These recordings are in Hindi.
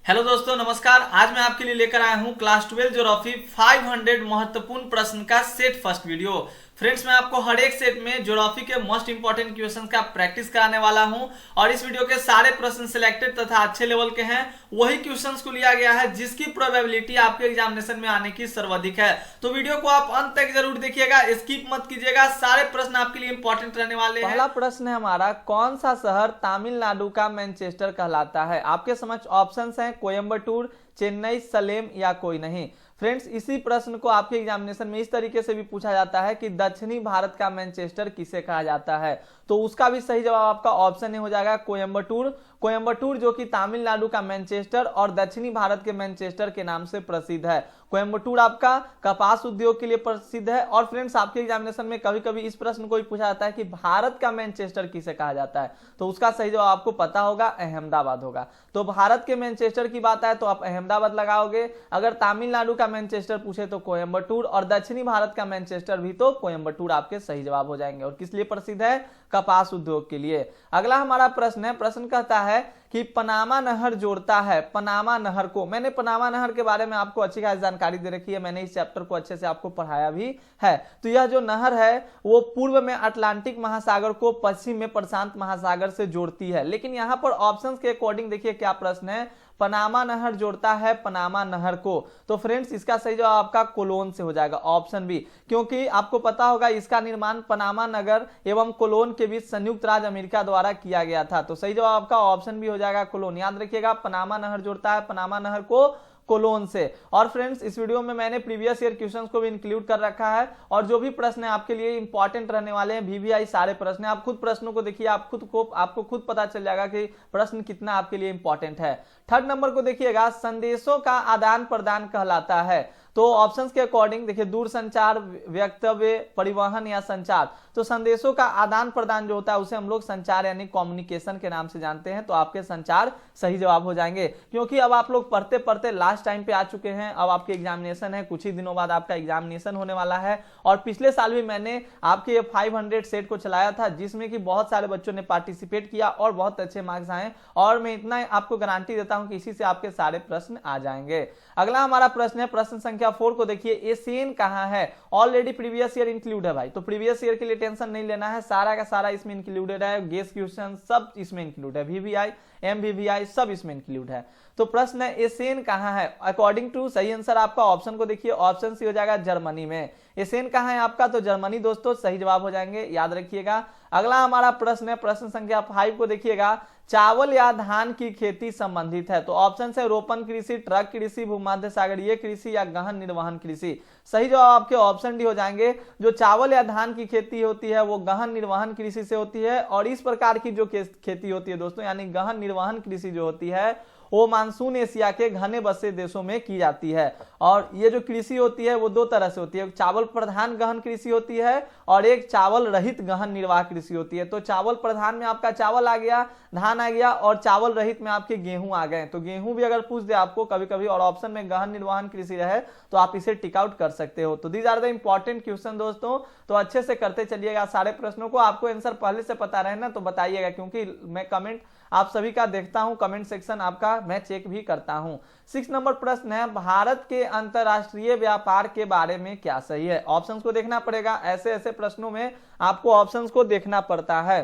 हेलो दोस्तों, नमस्कार। आज मैं आपके लिए लेकर आया हूं क्लास 12 ज्योग्राफी 500 महत्वपूर्ण प्रश्न का सेट फर्स्ट वीडियो। फ्रेंड्स, मैं आपको हर एक सेट में ज्योग्राफी के मोस्ट इंपॉर्टेंट क्वेश्चन का प्रैक्टिस कराने वाला हूं और इस वीडियो के सारे प्रश्न सिलेक्टेड तथा अच्छे लेवल के हैं। वही क्वेश्चंस को लिया गया है जिसकी प्रोबेबिलिटी आपके एग्जामिनेशन में आने की सर्वाधिक है। तो वीडियो को आप अंत तक जरूर देखिएगा, स्किप मत कीजिएगा। सारे प्रश्न आपके लिए इंपॉर्टेंट रहने वाले हैं। पहला प्रश्न है हमारा, कौन सा शहर तमिलनाडु का मैनचेस्टर कहलाता है? आपके समक्ष ऑप्शंस हैं कोयम्बटूर, चेन्नई, सलेम या कोई नहीं। फ्रेंड्स, इसी प्रश्न को आपके एग्जामिनेशन में इस तरीके से भी पूछा जाता है कि दक्षिणी भारत का मैनचेस्टर किसे कहा जाता है? तो उसका भी सही जवाब आपका ऑप्शन ए हो जाएगा कोयम्बटूर। कोयम्बटूर जो कि तमिलनाडु का मैनचेस्टर और दक्षिणी भारत के मैनचेस्टर के नाम से प्रसिद्ध है। कोयम्बटूर आपका कपास उद्योग के लिए प्रसिद्ध है। और फ्रेंड्स, आपके एग्जामिनेशन में कभी कभी इस प्रश्न को भी पूछा जाता है कि भारत का मैनचेस्टर किसे कहा जाता है? तो उसका सही जवाब आपको पता होगा, अहमदाबाद होगा। तो भारत के मैनचेस्टर की बात है तो आप अहमदाबाद लगाओगे। अगर तमिलनाडु का मैनचेस्टर पूछे तो कोयम्बटूर, और दक्षिणी भारत का मैनचेस्टर भी तो कोयम्बटूर आपके सही जवाब हो जाएंगे। और किस लिए प्रसिद्ध है? कपास उद्योग के लिए। अगला हमारा प्रश्न है, प्रश्न कहता है कि पनामा नहर जोड़ता है पनामा नहर को। मैंने पनामा नहर के बारे में आपको अच्छी खासी जानकारी दे रखी है, मैंने इस चैप्टर को अच्छे से आपको पढ़ाया भी है। तो यह जो नहर है वो पूर्व में अटलांटिक महासागर को पश्चिम में प्रशांत महासागर से जोड़ती है। लेकिन यहाँ पर ऑप्शंस के अकॉर्डिंग देखिए क्या प्रश्न है, पनामा नहर जोड़ता है पनामा नहर को। तो फ्रेंड्स, इसका सही जवाब आपका कोलोन से हो जाएगा, ऑप्शन बी। क्योंकि आपको पता होगा इसका निर्माण पनामा नगर एवं कोलोन के बीच संयुक्त राज्य अमेरिका द्वारा किया गया था। तो सही जवाब आपका ऑप्शन बी हो जाएगा कोलोन। याद रखिएगा, पनामा नहर जोड़ता है पनामा नहर को कोलोन से। और फ्रेंड्स, इस वीडियो में मैंने प्रीवियस ईयर क्वेश्चंस को भी इंक्लूड कर रखा है और जो भी प्रश्न है आपके लिए इंपॉर्टेंट रहने वाले हैं। वीवीआई सारे प्रश्न है, आप खुद प्रश्नों को देखिए, आपको खुद पता चल जाएगा कि प्रश्न कितना आपके लिए इंपॉर्टेंट है। थर्ड नंबर को देखिएगा, संदेशों का आदान प्रदान कहलाता है। तो ऑप्शंस के अकॉर्डिंग देखिए, दूर संचार, वक्तव्य, परिवहन या संचार। तो संदेशों का आदान प्रदान जो होता है उसे हम लोग संचार यानी कम्युनिकेशन के नाम से जानते हैं। तो आपके संचार सही जवाब हो जाएंगे। क्योंकि अब आप लोग पढ़ते पढ़ते लास्ट टाइम पे आ चुके हैं, अब आपके एग्जामिनेशन है, कुछ ही दिनों बाद आपका एग्जामिनेशन होने वाला है। और पिछले साल भी मैंने आपके ये 500 सेट को चलाया था जिसमें कि बहुत सारे बच्चों ने पार्टिसिपेट किया और बहुत अच्छे मार्क्स आए। और मैं इतना आपको गारंटी देता हूं कि इसी से आपके सारे प्रश्न आ जाएंगे। अगला हमारा प्रश्न है, प्रश्न संख्या 4 को देखिए, एशियन कहां है? ऑलरेडी प्रीवियस ईयर इंक्लूड है भाई, तो प्रीवियस ईयर के लिए टेंशन नहीं लेना है, सारा का सारा इसमें इंक्लूडेड है। गेस क्वेश्चन सब इसमें इंक्लूड है, वीवीआई, एमवीवीआई सब इसमें इंक्लूड है। तो प्रश्न है, एशियन कहां है? अकॉर्डिंग टू सही आंसर आपका ऑप्शन को देखिए, ऑप्शन सी हो जाएगा जर्मनी में। एशियन कहां है आपका? तो जर्मनी दोस्तों सही जवाब हो जाएंगे, याद रखिएगा। अगला हमारा प्रश्न है, प्रश्न संख्या 5 को देखिएगा, चावल या धान की खेती संबंधित है। तो ऑप्शन है रोपण कृषि, ट्रक कृषि, भूमध्य सागरीय कृषि या गहन निर्वहन कृषि। सही जवाब आपके ऑप्शन डी हो जाएंगे। जो चावल या धान की खेती होती है वो गहन निर्वहन कृषि से होती है। और इस प्रकार की जो खेती होती है दोस्तों, यानी गहन निर्वहन कृषि जो होती है वो मानसून एशिया के घने बसे देशों में की जाती है। और ये जो कृषि होती है वो दो तरह से होती है, चावल प्रधान गहन कृषि होती है और एक चावल रहित गहन निर्वाह कृषि होती है। तो चावल प्रधान में आपका चावल आ गया, धान आ गया, और चावल रहित में आपके गेहूं आ गए। तो गेहूं भी अगर पूछ दे आपको कभी कभी और ऑप्शन में गहन निर्वहन कृषि रहे तो आप इसे टिक आउट कर सकते हो। तो these are the important question दोस्तों, तो अच्छे से करते चलिएगा सारे प्रश्नों को। आपको आंसर पहले से पता रहे ना तो बताइएगा, क्योंकि मैं कमेंट आप सभी का देखता हूं, कमेंट सेक्शन आपका मैं चेक भी करता हूं। 6 नंबर प्रश्न है, भारत के अंतरराष्ट्रीय व्यापार के बारे में क्या सही है? ऑप्शंस को देखना पड़ेगा, ऐसे ऐसे प्रश्नों में आपको ऑप्शंस को देखना पड़ता है।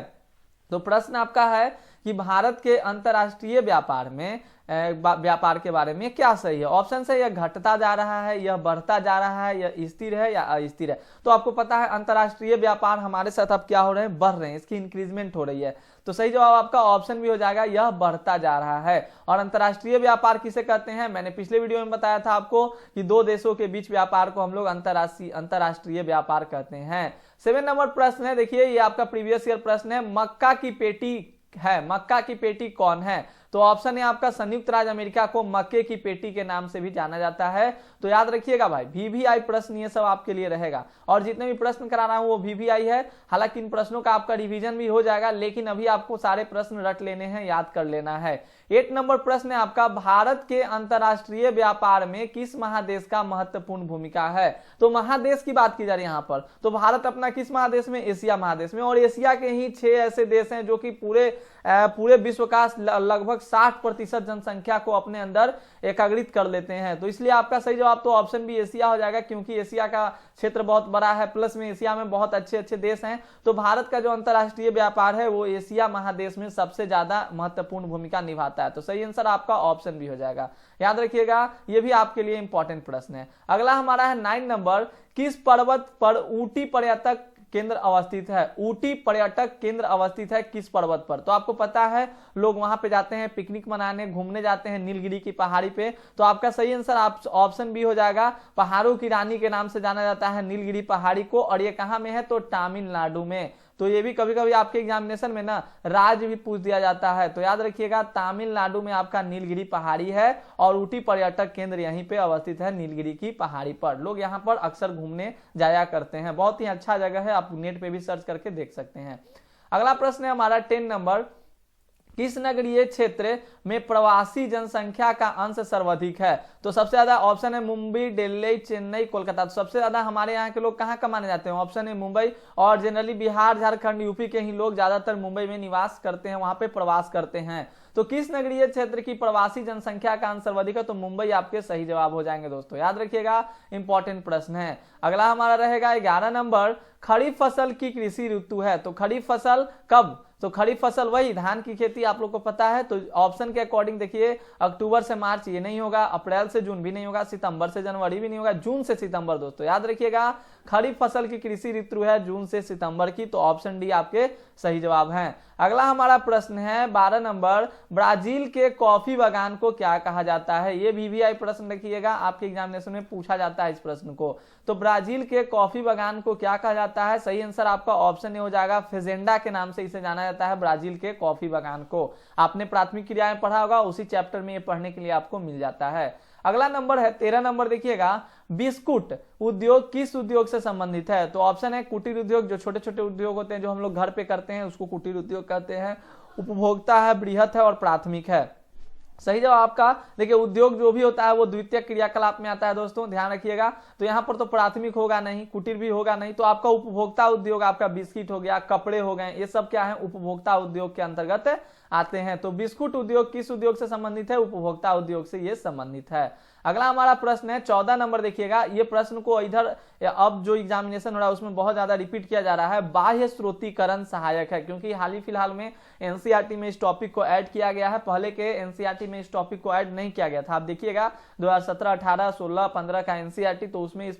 तो प्रश्न आपका है कि भारत के अंतरराष्ट्रीय व्यापार के बारे में क्या सही है? ऑप्शन है, यह घटता जा रहा है, यह बढ़ता जा रहा है, यह स्थिर है या अस्थिर है। तो आपको पता है अंतरराष्ट्रीय व्यापार हमारे साथ अब क्या हो रहे हैं, बढ़ रहे हैं, इसकी इंक्रीजमेंट हो रही है। तो सही जवाब आपका ऑप्शन भी हो जाएगा, यह बढ़ता जा रहा है। और अंतरराष्ट्रीय व्यापार किसे कहते हैं? मैंने पिछले वीडियो में बताया था आपको कि दो देशों के बीच व्यापार को हम लोग अंतरराष्ट्रीय व्यापार कहते हैं। 7 नंबर प्रश्न है, देखिए ये आपका प्रीवियस ईयर प्रश्न है, मक्का की पेटी है, मक्का की पेटी कौन है? तो ऑप्शन है आपका संयुक्त राज्य अमेरिका को मक्के की पेटी के नाम से भी जाना जाता है। तो याद रखिएगा भाई, वीवीआई प्रश्न ये सब आपके लिए रहेगा और जितने भी प्रश्न करा रहा हूं वो वीवीआई है। हालांकि इन प्रश्नों का आपका रिवीजन भी हो जाएगा, लेकिन अभी आपको सारे प्रश्न रट लेने हैं, याद कर लेना है। 8 नंबर प्रश्न है आपका, भारत के अंतरराष्ट्रीय व्यापार में किस महादेश का महत्वपूर्ण भूमिका है? तो महादेश की बात की जा रही है यहाँ पर, तो भारत अपना किस महादेश में? एशिया महादेश में। और एशिया के ही 6 ऐसे देश हैं जो कि पूरे विश्व का लगभग लगभग 60% जनसंख्या को अपने अंदर एकीकृत कर लेते हैं। तो इसलिए आपका सही जवाब तो ऑप्शन बी एशिया हो जाएगा, क्योंकि एशिया का क्षेत्र बहुत बड़ा है, प्लस में एशिया में बहुत अच्छे अच्छे देश हैं। तो भारत का जो अंतरराष्ट्रीय व्यापार है वो एशिया महादेश में सबसे ज्यादा महत्वपूर्ण भूमिका निभाता है। तो सही आंसर आपका ऑप्शन बी हो जाएगा, याद रखिएगा, ये भी आपके लिए इंपॉर्टेंट प्रश्न है। अगला हमारा है 9 नंबर, किस पर्वत पर ऊटी पर्यटक केंद्र अवस्थित है? ऊटी पर्यटक केंद्र अवस्थित है किस पर्वत पर? तो आपको पता है लोग वहां पे जाते हैं पिकनिक मनाने, घूमने जाते हैं नीलगिरी की पहाड़ी पे। तो आपका सही आंसर आप ऑप्शन बी हो जाएगा, पहाड़ों की रानी के नाम से जाना जाता है नीलगिरी पहाड़ी को, और ये कहां में है? तो तमिलनाडु में। तो ये भी कभी कभी आपके एग्जामिनेशन में ना राज्य भी पूछ दिया जाता है। तो याद रखिएगा तमिलनाडु में आपका नीलगिरी पहाड़ी है, और ऊटी पर्यटक केंद्र यहीं पे अवस्थित है नीलगिरी की पहाड़ी पर। लोग यहाँ पर अक्सर घूमने जाया करते हैं, बहुत ही अच्छा जगह है, आप नेट पे भी सर्च करके देख सकते हैं। अगला प्रश्न है हमारा 10 नंबर, किस नगरीय क्षेत्र में प्रवासी जनसंख्या का अंश सर्वाधिक है? तो सबसे ज्यादा ऑप्शन है मुंबई, दिल्ली, चेन्नई, कोलकाता। तो सबसे ज्यादा हमारे यहाँ के लोग कहाँ कमाने जाते हैं? ऑप्शन है मुंबई, और जनरली बिहार, झारखंड, यूपी के ही लोग ज्यादातर मुंबई में निवास करते हैं, वहां पे प्रवास करते हैं। तो किस नगरीय क्षेत्र की प्रवासी जनसंख्या का अंश सर्वाधिक है? तो मुंबई आपके सही जवाब हो जाएंगे दोस्तों, याद रखिएगा, इंपॉर्टेंट प्रश्न है। अगला हमारा रहेगा 11 नंबर, खरीफ फसल की कृषि ऋतु है। तो खरीफ फसल कब? तो खरीफ फसल वही धान की खेती आप लोग को पता है। तो ऑप्शन के अकॉर्डिंग देखिए, अक्टूबर से मार्च ये नहीं होगा, अप्रैल से जून भी नहीं होगा, सितंबर से जनवरी भी नहीं होगा, जून से सितंबर। दोस्तों याद रखिएगा, खरीफ फसल की कृषि ऋतु है जून से सितंबर की। तो ऑप्शन डी आपके सही जवाब हैं। अगला हमारा प्रश्न है 12 नंबर, ब्राजील के कॉफी बागान को क्या कहा जाता है? ये वीवीआई प्रश्न रखिएगा, आपके एग्जामिनेशन में पूछा जाता है इस प्रश्न को। तो ब्राजील के कॉफी बागान को क्या कहा जाता है? सही आंसर आपका ऑप्शन ए हो जाएगा, फेजेंडा के नाम से इसे जाना जाता है ब्राजील के कॉफी बागान को। आपने प्राथमिक क्रिया में पढ़ा होगा, उसी चैप्टर में ये पढ़ने के लिए आपको मिल जाता है। अगला नंबर है 13 नंबर, देखिएगा, बिस्कुट उद्योग किस उद्योग से संबंधित है? तो ऑप्शन है कुटीर उद्योग, जो छोटे छोटे उद्योग होते हैं जो हम लोग घर पे करते हैं उसको कुटीर उद्योग कहते हैं। उपभोक्ता है, बृहत है, और प्राथमिक है। सही जवाब आपका, देखिए उद्योग जो भी होता है वो द्वितीय क्रियाकलाप में आता है दोस्तों, ध्यान रखिएगा। तो यहाँ पर तो प्राथमिक होगा नहीं, कुटीर भी होगा नहीं, तो आपका उपभोक्ता उद्योग, आपका बिस्किट हो गया, कपड़े हो गए, ये सब क्या है? उपभोक्ता उद्योग के अंतर्गत आते हैं। तो बिस्कुट उद्योग किस उद्योग से संबंधित है? उपभोक्ता उद्योग से ये संबंधित है। अगला हमारा प्रश्न है 14 नंबर, देखिएगा, ये प्रश्न को इधर अब जो एग्जामिनेशन हो रहा है उसमें बहुत ज्यादा रिपीट किया जा रहा है। बाह्य स्रोतीकरण सहायक है, क्योंकि हाल ही फिलहाल में एनसीईआरटी में इस टॉपिक को ऐड किया गया है, पहले के एनसीईआरटी में इस टॉपिक को ऐड नहीं किया गया था। आप देखिएगा 2017, 18, 16, 15 का एनसीईआरटी, तो उसमें इस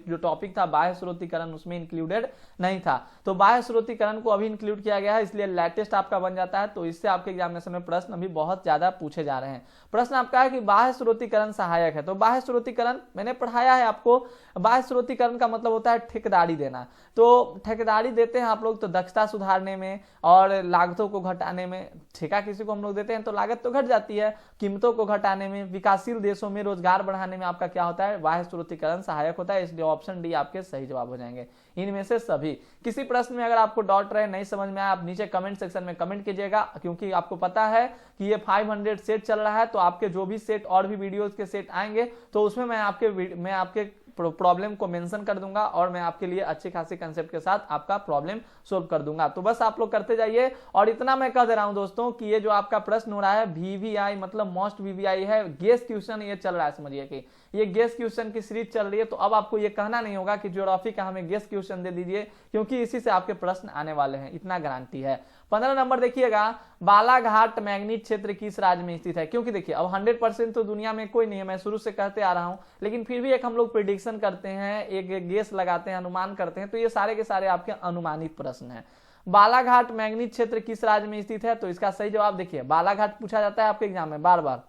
जो टॉपिक था बाह्य स्रोतीकरण उसमें इंक्लूडेड नहीं था। तो बाह्य स्रोतीकरण को अभी इंक्लूड किया गया है, इसलिए लेटेस्ट आपका बन जाता है। तो इससे आपके एग्जामिनेशन में प्रश्न अभी बहुत ज्यादा पूछे जा रहे हैं। प्रश्न आपका है कि बाह्य स्रोतीकरण सहायक है। तो बाह्य स्रोतीकरण मैंने पढ़ाया है आपको, बाह्य स्रोतीकरण का मतलब होता है ठेकेदारी देना। तो ठेकेदारी देते हैं आप लोग तो दक्षता सुधारने में और लागतों को घटाने में। ठेका किसी को हम लोग देते हैं तो लागत तो घट जाती है, कीमतों को घटाने में, विकासशील देशों में रोजगार बढ़ाने में आपका क्या होता है? बाह्य स्रोतीकरण सहायक होता है। इसलिए ऑप्शन डी आपके सही जवाब हो जाएंगे, इनमें से सभी। किसी प्रश्न में अगर आपको डाउट रहे, नहीं समझ में आया, आप नीचे कमेंट सेक्शन में कमेंट कीजिएगा, क्योंकि आपको पता है कि ये 500 सेट चल रहा है। तो आपके जो भी सेट और भी वीडियोस के सेट आएंगे तो उसमें मैं आपके प्रॉब्लम को मेंशन कर दूंगा, और मैं आपके लिए अच्छी खासी कंसेप्ट के साथ आपका प्रॉब्लम सोल्व कर दूंगा। तो बस आप लोग करते जाइए। और इतना मैं कह दे रहा हूं दोस्तों कि ये जो आपका प्रश्न हो रहा है वीवीआई मतलब मोस्ट वीवीआई है, गेस क्वेश्चन ये चल रहा है, समझिए कि ये गेस क्वेश्चन की सीरीज चल रही है। तो अब आपको ये कहना नहीं होगा कि ज्योग्राफी का हमें गेस क्वेश्चन दे दीजिए, क्योंकि इसी से आपके प्रश्न आने वाले हैं, इतना गारंटी है। 15 नंबर देखिएगा, बालाघाट मैग्नीज क्षेत्र किस राज्य में स्थित है? क्योंकि देखिए अब 100% तो दुनिया में कोई नहीं है, मैं शुरू से कहते आ रहा हूं, लेकिन फिर भी एक हम लोग प्रेडिक्शन करते हैं, एक गेस लगाते हैं, अनुमान करते हैं। तो ये सारे के सारे आपके अनुमानित प्रश्न हैं। बालाघाट मैग्नीज क्षेत्र किस राज्य में स्थित है? तो इसका सही जवाब देखिए, बालाघाट पूछा जाता है आपके एग्जाम में बार बार।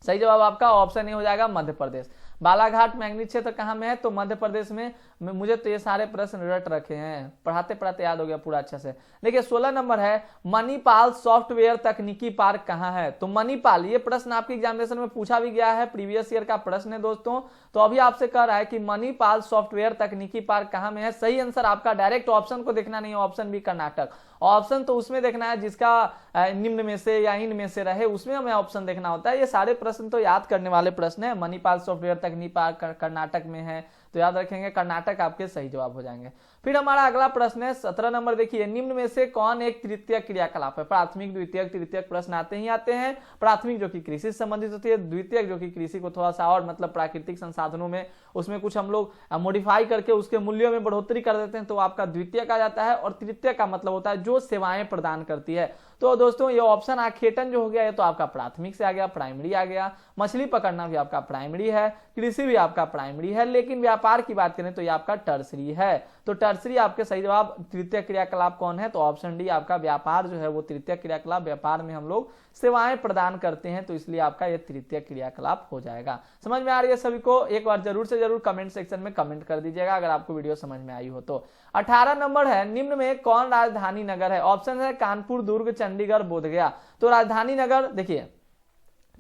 सही जवाब आपका ऑप्शन ए हो जाएगा, मध्य प्रदेश। बालाघाट मैग्नीज क्षेत्र कहां में है? तो मध्य प्रदेश में। मुझे तो ये सारे प्रश्न रट रखे हैं, पढ़ाते पढ़ाते याद हो गया पूरा अच्छे से। देखिए 16 नंबर है, मणिपाल सॉफ्टवेयर तकनीकी पार्क कहां है? तो मणिपाल, ये प्रश्न आपके एग्जामिनेशन में पूछा भी गया है, प्रीवियस ईयर का प्रश्न है दोस्तों। तो अभी आपसे कह रहा है कि मणिपाल सॉफ्टवेयर तकनीकी पार्क कहां में है? सही आंसर आपका, डायरेक्ट ऑप्शन को देखना नहीं है, ऑप्शन बी कर्नाटक। ऑप्शन तो उसमें देखना है जिसका निम्न में से या इन में से रहे, उसमें हमें ऑप्शन देखना होता है। ये सारे प्रश्न तो याद करने वाले प्रश्न है। मणिपाल सॉफ्टवेयर तकनीकी पार्क कर्नाटक में है, तो याद रखेंगे कर्नाटक आपके सही जवाब हो जाएंगे। फिर हमारा अगला प्रश्न है 17 नंबर, देखिए निम्न में से कौन एक तृतीयक क्रियाकलाप है। प्राथमिक द्वितीयक तृतीयक प्रश्न आते हैं। प्राथमिक जो कि कृषि से संबंधित होती है, द्वितीयक जो कि कृषि को थोड़ा सा और मतलब प्राकृतिक संसाधनों में उसमें कुछ हम लोग मॉडिफाई करके उसके मूल्यों में बढ़ोतरी कर देते हैं, तो आपका द्वितीयक आ जाता है। और तृतीयक का मतलब होता है जो सेवाएं प्रदान करती है। तो दोस्तों ये ऑप्शन आखेटन जो हो गया, ये तो आपका प्राथमिक से आ गया, प्राइमरी आ गया। मछली पकड़ना भी आपका प्राइमरी है, कृषि भी आपका प्राइमरी है, लेकिन व्यापार की बात करें तो ये आपका टर्सरी है। तो टर्सरी आपके सही जवाब तृतीय क्रियाकलाप कौन है, तो ऑप्शन डी आपका व्यापार जो है वो तृतीय क्रियाकलाप। व्यापार में हम लोग सेवाएं प्रदान करते हैं, तो इसलिए आपका ये तृतीय क्रियाकलाप हो जाएगा। समझ में आ रही है सभी को? एक बार जरूर से जरूर कमेंट सेक्शन में कमेंट कर दीजिएगा अगर आपको वीडियो समझ में आई हो तो। 18 नंबर है, निम्न में कौन राजधानी नगर है। ऑप्शन है कानपुर, दुर्ग, चंडीगढ़, बोधगया। तो राजधानी नगर, देखिए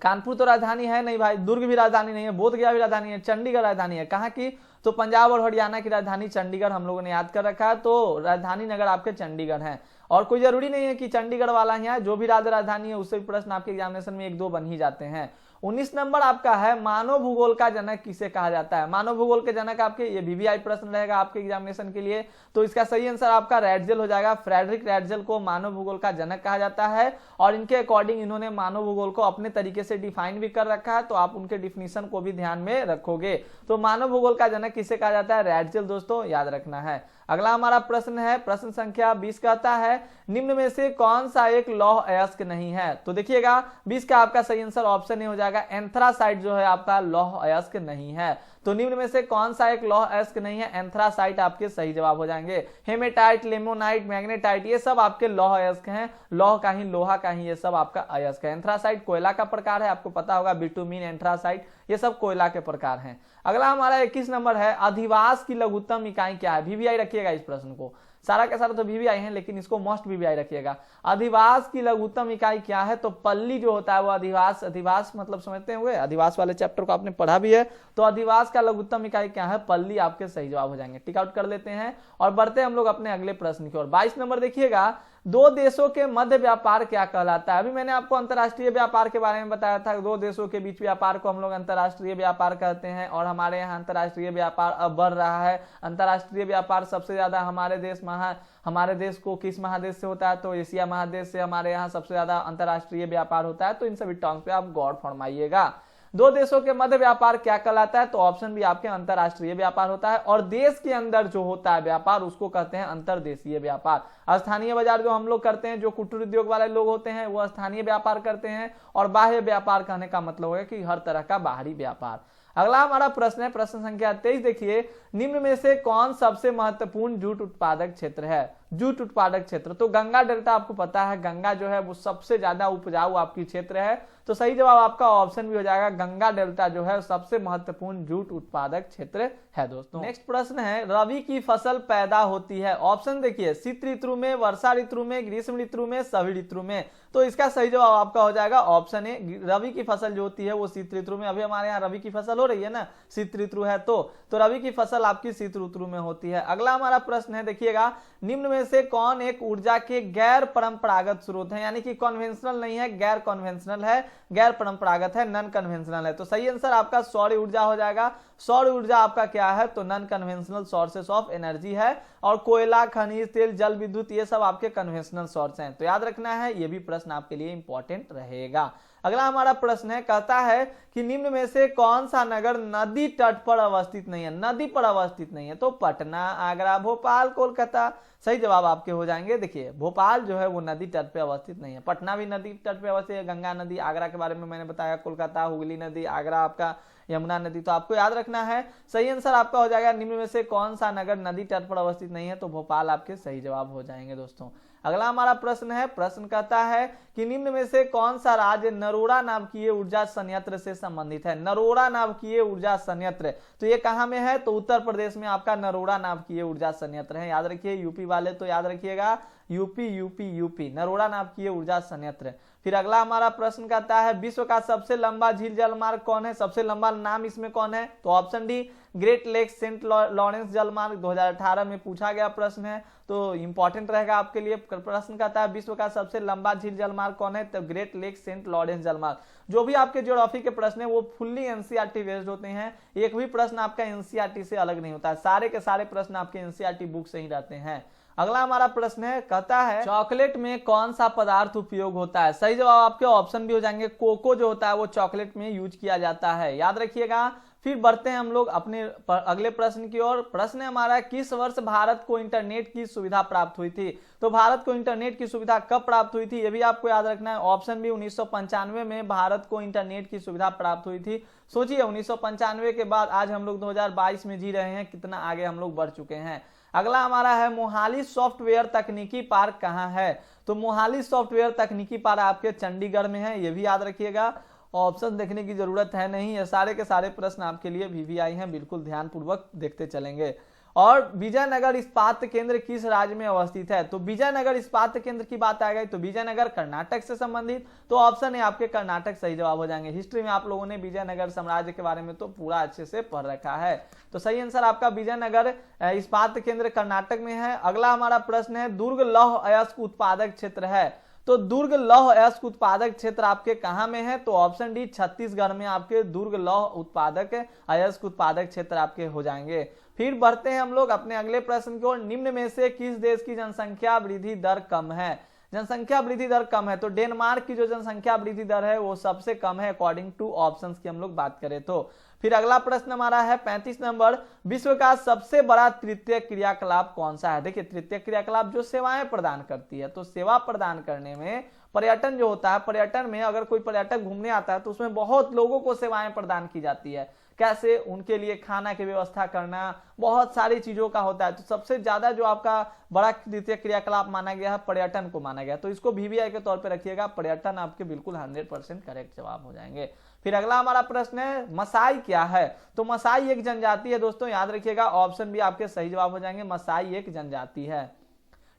कानपुर तो राजधानी है नहीं भाई, दुर्ग भी राजधानी नहीं है, बोधगया भी राजधानी है, चंडीगढ़ राजधानी है। कहाँ की? तो पंजाब और हरियाणा की राजधानी चंडीगढ़ हम लोगों ने याद कर रखा है, तो राजधानी नगर आपके चंडीगढ़ है। और कोई जरूरी नहीं है कि चंडीगढ़ वाला ही है, जो भी राज्य राजधानी है उससे भी प्रश्न आपके एग्जामिनेशन में 1-2 बन ही जाते हैं। 19 नंबर आपका है, मानव भूगोल का जनक किसे कहा जाता है। मानव भूगोल के जनक आपके, ये VVI प्रश्न रहेगा आपके एग्जामिनेशन के लिए, तो इसका सही आंसर आपका रैटजेल हो जाएगा। फ्रेडरिक रैटजेल को मानव भूगोल का जनक कहा जाता है, और इनके अकॉर्डिंग इन्होंने मानव भूगोल को अपने तरीके से डिफाइन भी कर रखा है, तो आप उनके डिफिनीशन को भी ध्यान में रखोगे। तो मानव भूगोल का जनक किसे कहा जाता है, रैटजेल, दोस्तों याद रखना है। अगला हमारा प्रश्न है, प्रश्न संख्या 20 कहता है निम्न में से कौन सा एक लौह अयस्क नहीं है। तो देखिएगा 20 का आपका सही आंसर ऑप्शन ए हो जाएगा, एंथ्रासाइट जो है आपका लौह अयस्क नहीं है। तो निम्न में से कौन सा एक लौह अयस्क नहीं है, एंथ्रासाइट आपके सही जवाब हो जाएंगे। हेमेटाइट, लेमोनाइट, मैग्नेटाइट ये सब आपके लौह अयस्क हैं, लौह का ही लोहा का ही ये सब आपका अयस्क है। एंथ्रासाइट कोयला का प्रकार है, आपको पता होगा, बिटुमिन, एंथ्रासाइट ये सब कोयला के प्रकार हैं। अगला हमारा 21 नंबर है, अधिवास की लघुत्तम इकाई क्या है। VVI रखिएगा इस प्रश्न को, सारा के सारा तो VVI है, लेकिन इसको मोस्ट VVI रखिएगा। अधिवास की लघुत्तम इकाई क्या है, तो पल्ली जो होता है वो अधिवास, अधिवास मतलब समझते होंगे, अधिवास वाले चैप्टर को आपने पढ़ा भी है, तो अधिवास का लघुत्तम इकाई क्या है, पल्ली आपके सही जवाब हो जाएंगे। टिक आउट कर लेते हैं और बढ़ते हम लोग अपने अगले प्रश्न की ओर। 22 नंबर देखिएगा, दो देशों के मध्य व्यापार क्या कहलाता है। अभी मैंने आपको अंतरराष्ट्रीय व्यापार के बारे में बताया था, दो देशों के बीच व्यापार को हम लोग अंतरराष्ट्रीय व्यापार कहते हैं, और हमारे यहाँ अंतरराष्ट्रीय व्यापार अब बढ़ रहा है। अंतरराष्ट्रीय व्यापार सबसे ज्यादा हमारे देश को किस महादेश से होता है, तो एशिया महादेश से हमारे यहाँ सबसे ज्यादा अंतरराष्ट्रीय व्यापार होता है। तो इन सभी टर्म्स पे आप गौर फरमाइएगा। दो देशों के मध्य व्यापार क्या कहलाता है, तो ऑप्शन भी आपके अंतरराष्ट्रीय व्यापार होता है, और देश के अंदर जो होता है व्यापार उसको कहते हैं अंतरदेशीय व्यापार। स्थानीय बाजार जो हम लोग करते हैं, जो कुटीर उद्योग वाले लोग होते हैं वो स्थानीय व्यापार करते हैं, और बाह्य व्यापार कहने का मतलब है कि हर तरह का बाहरी व्यापार। अगला हमारा प्रश्न है, प्रश्न संख्या 23 देखिए, निम्न में से कौन सबसे महत्वपूर्ण जूट उत्पादक क्षेत्र है। जूट उत्पादक क्षेत्र, तो गंगा डेल्टा आपको पता है, गंगा जो है वो सबसे ज्यादा उपजाऊ आपकी क्षेत्र है, तो सही जवाब आपका ऑप्शन भी हो जाएगा, गंगा डेल्टा जो है सबसे महत्वपूर्ण जूट उत्पादक क्षेत्र है। दोस्तों नेक्स्ट प्रश्न है, रबी की फसल पैदा होती है। ऑप्शन देखिए, शीत ऋतु में, वर्षा ऋतु में, ग्रीष्म ऋतु में, सभी ऋतु में। तो इसका सही जवाब आपका हो जाएगा ऑप्शन ए, रबी की फसल जो होती है वो शीत ऋतु में। अभी हमारे यहाँ रबी की फसल हो रही है ना, शीत ऋतु है, तो रबी की फसल आपकी शीत ऋतु में होती है। अगला हमारा प्रश्न है देखिएगा, निम्न में से कौन एक ऊर्जा के गैर परंपरागत स्रोत है, यानी कि कन्वेंशनल नहीं है, गैर कन्वेंशनल है, गैर परंपरागत है, नॉन कन्वेंशनल है। तो सही आंसर आपका सौर ऊर्जा हो जाएगा। सौर ऊर्जा आपका क्या है, तो non conventional sources of energy है, और कोयला, खनिज तेल, जल विद्युत ये सब आपके कन्वेंशनल सोर्स हैं। तो याद रखना है, ये भी प्रश्न आपके लिए इंपॉर्टेंट रहेगा। अगला हमारा प्रश्न है, कहता है कि निम्न में से कौन सा नगर नदी तट पर अवस्थित नहीं है। नदी पर अवस्थित नहीं है, तो पटना, आगरा, भोपाल, कोलकाता सही जवाब आपके हो जाएंगे। देखिए भोपाल जो है वो नदी तट पे अवस्थित नहीं है, पटना भी नदी तट पे अवस्थित है, गंगा नदी, आगरा के बारे में मैंने बताया, कोलकाता हुगली नदी, आगरा आपका यमुना नदी। तो आपको याद रखना है, सही आंसर आपका हो जाएगा, निम्न में से कौन सा नगर नदी तट पर अवस्थित नहीं है, तो भोपाल आपके सही जवाब हो जाएंगे। दोस्तों अगला हमारा प्रश्न है, प्रश्न कहता है कि निम्न में से कौन सा राज्य नरोड़ा नाभिकीय ऊर्जा संयंत्र से संबंधित है। नरोड़ा नाभिकीय ऊर्जा संयंत्र, तो ये कहां में है, तो उत्तर प्रदेश में आपका नरोड़ा नाभिकीय ऊर्जा संयंत्र है। याद रखिए, यूपी वाले तो याद रखिएगा, यूपी नरोड़ा नाभिकीय ऊर्जा संयंत्र। फिर अगला हमारा प्रश्न कहता है विश्व का सबसे लंबा झील जलमार्ग कौन है, सबसे लंबा नाम इसमें कौन है, तो option D great lake saint Lawrence जलमार्ग 2018 में पूछा गया प्रश्न है, तो इंपॉर्टेंट रहेगा आपके लिए। प्रश्न कहता है विश्व का सबसे लंबा झील जलमार्ग कौन है, तो ग्रेट लेक सेंट लॉरेंस जलमार्ग। जो भी आपके ज्योग्राफी के प्रश्न है वो फुल्ली एनसीईआरटी बेस्ड होते हैं, एक भी प्रश्न आपका एनसीईआरटी से अलग नहीं होता है, सारे के सारे प्रश्न आपके एनसीईआरटी बुक से ही रहते हैं। अगला हमारा प्रश्न है कहता है चॉकलेट में कौन सा पदार्थ उपयोग होता है, सही जवाब आपके ऑप्शन भी हो जाएंगे, कोको जो होता है वो चॉकलेट में यूज किया जाता है, याद रखिएगा। फिर बढ़ते हैं हम लोग अपने अगले प्रश्न की ओर। प्रश्न है हमारा किस वर्ष भारत को इंटरनेट की सुविधा प्राप्त हुई थी, तो भारत को इंटरनेट की सुविधा कब प्राप्त हुई थी ये भी आपको याद रखना है। ऑप्शन बी 1995 में भारत को इंटरनेट की सुविधा प्राप्त हुई थी। सोचिए 1995 के बाद आज हम लोग 2022 में जी रहे हैं, कितना आगे हम लोग बढ़ चुके हैं। अगला हमारा है मोहाली सॉफ्टवेयर तकनीकी पार्क कहाँ है, तो मोहाली सॉफ्टवेयर तकनीकी पार्क आपके चंडीगढ़ में है, ये भी याद रखिएगा। ऑप्शन देखने की जरूरत है नहीं, ये सारे के सारे प्रश्न आपके लिए वीवीआई हैं, बिल्कुल ध्यानपूर्वक देखते चलेंगे। और विजयनगर इस्पात केंद्र किस राज्य में अवस्थित है, तो विजयनगर इस्पात केंद्र की बात आ गई तो विजयनगर कर्नाटक से संबंधित, तो ऑप्शन है आपके कर्नाटक सही जवाब हो जाएंगे। हिस्ट्री में आप लोगों ने विजयनगर साम्राज्य के बारे में तो पूरा अच्छे से पढ़ रखा है, तो सही आंसर आपका विजयनगर इस्पात केंद्र कर्नाटक में है। अगला हमारा प्रश्न है दुर्ग लौह अयस्क उत्पादक क्षेत्र है, तो दुर्ग लौह अयस्क उत्पादक क्षेत्र आपके कहां में है, तो ऑप्शन डी छत्तीसगढ़ में आपके दुर्ग लौह उत्पादक अयस्क उत्पादक क्षेत्र आपके हो जाएंगे। फिर बढ़ते हैं हम लोग अपने अगले प्रश्न की ओर। निम्न में से किस देश की जनसंख्या वृद्धि दर कम है, जनसंख्या वृद्धि दर कम है, तो डेनमार्क की जो जनसंख्या वृद्धि दर है वो सबसे कम है अकॉर्डिंग टू ऑप्शंस की हम लोग बात करें तो। फिर अगला प्रश्न हमारा है 35 नंबर, विश्व का सबसे बड़ा तृतीय क्रियाकलाप कौन सा है। देखिए तृतीय क्रियाकलाप जो सेवाएं प्रदान करती है, तो सेवा प्रदान करने में पर्यटन जो होता है, पर्यटन में अगर कोई पर्यटक घूमने आता है तो उसमें बहुत लोगों को सेवाएं प्रदान की जाती है, कैसे उनके लिए खाना की व्यवस्था करना, बहुत सारी चीजों का होता है। तो सबसे ज्यादा जो आपका बड़ा तृतीय क्रियाकलाप माना गया है पर्यटन को माना गया, तो इसको वीवीआई के तौर पे रखिएगा, पर्यटन आपके बिल्कुल 100% करेक्ट जवाब हो जाएंगे। फिर अगला हमारा प्रश्न है मसाई क्या है, तो मसाई एक जनजाति है दोस्तों, याद रखिएगा, ऑप्शन भी आपके सही जवाब हो जाएंगे, मसाई एक जनजाति है।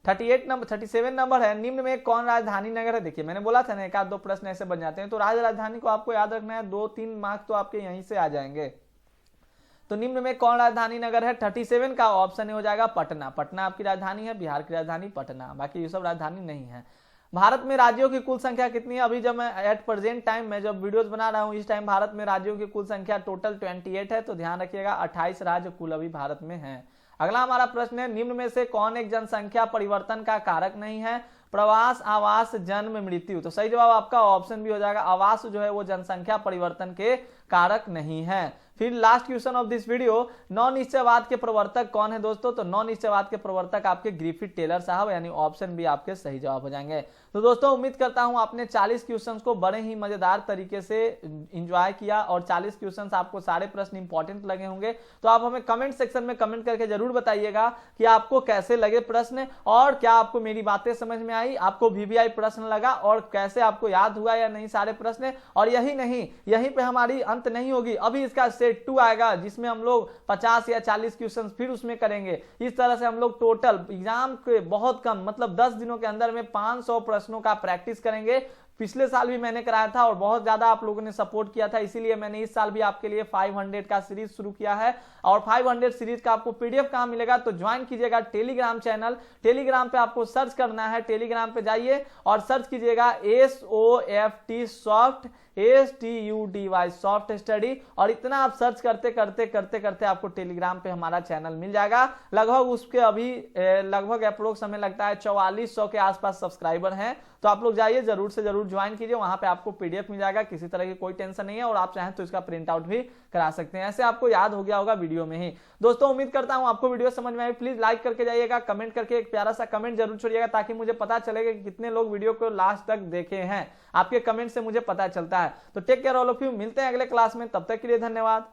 37 नंबर है, निम्न में कौन राजधानी नगर है। देखिए मैंने बोला था ना एक आध दो प्रश्न ऐसे बन जाते हैं, तो राजधानी को आपको याद रखना है, 2-3 मार्क्स तो आपके यहीं से आ जाएंगे। तो निम्न में कौन राजधानी नगर है, 37 का ऑप्शन हो जाएगा पटना। पटना आपकी राजधानी है, बिहार की राजधानी पटना, बाकी ये सब राजधानी नहीं है। भारत में राज्यों की कुल संख्या कितनी है, अभी जब मैं एट प्रेजेंट टाइम में जब वीडियोस बना रहा हूं इस टाइम भारत में राज्यों की कुल संख्या टोटल 28 है, तो ध्यान रखिएगा 28 राज्य कुल अभी भारत में है। अगला हमारा प्रश्न है निम्न में से कौन एक जनसंख्या परिवर्तन का कारक नहीं है, प्रवास, आवास, जन्म, मृत्यु, तो सही जवाब आपका ऑप्शन भी हो जाएगा, आवास जो है वो जनसंख्या परिवर्तन के कारक नहीं है। फिर last question of this video, नौ निश्चयवाद के प्रवर्तक कौन है दोस्तों, तो नौ निश्चयवाद के प्रवर्तक आपके ग्रिफिथ टेलर साहब, यानी ऑप्शन भी आपके सही जवाब हो जाएंगे। तो दोस्तों उम्मीद करता हूं आपने 40 क्वेश्चंस को बड़े ही मजेदार तरीके से एंजॉय किया और 40 क्वेश्चंस आपको सारे प्रश्न इंपॉर्टेंट लगे होंगे। तो आप हमें कमेंट सेक्शन में कमेंट करके जरूर बताइएगा कि आपको कैसे लगे प्रश्न, और क्या आपको मेरी बातें समझ में आई, आपको वीवीआई प्रश्न लगा और कैसे आपको याद हुआ या नहीं सारे प्रश्न। और यही नहीं, यहीं पे हमारी अंत नहीं होगी, अभी इसका सेट 2 आएगा जिसमें हम लोग 50 या 40 क्वेश्चन फिर उसमें करेंगे। इस तरह से हम लोग टोटल एग्जाम के बहुत कम मतलब 10 दिनों के अंदर में 500 प्रश्नों का प्रैक्टिस करेंगे। पिछले साल भी मैंने कराया था और बहुत ज्यादा आप लोगों ने सपोर्ट किया था, इसीलिए मैंने इस साल भी आपके लिए 500 का सीरीज शुरू किया है। और 500 सीरीज का आपको पीडीएफ कहां मिलेगा, तो ज्वाइन कीजिएगा टेलीग्राम चैनल। टेलीग्राम पे आपको सर्च करना है, टेलीग्राम पे जाइए और सर्च कीजिएगा SOFT soft STUDY soft study, और इतना आप सर्च करते करते करते करते आपको टेलीग्राम पे हमारा चैनल मिल जाएगा। लगभग उसके अभी लगभग अप्रोक्स समय लगता है 4400 के आसपास सब्सक्राइबर हैं, तो आप लोग जाइए जरूर से जरूर ज्वाइन कीजिए, वहां पे आपको पीडीएफ मिल जाएगा, किसी तरह की कोई टेंशन नहीं है, और आप चाहें तो इसका प्रिंट आउट भी करा सकते हैं, ऐसे आपको याद हो गया होगा वीडियो में ही। दोस्तों उम्मीद करता हूं आपको वीडियो समझ में आई, प्लीज लाइक करके जाइएगा, कमेंट करके एक प्यारा सा कमेंट जरूर छोड़िएगा ताकि मुझे पता चलेगा कि कितने लोग वीडियो को लास्ट तक देखे हैं, आपके कमेंट से मुझे पता चलता है। तो take care all of you, मिलते हैं अगले क्लास में, तब तक के लिए धन्यवाद।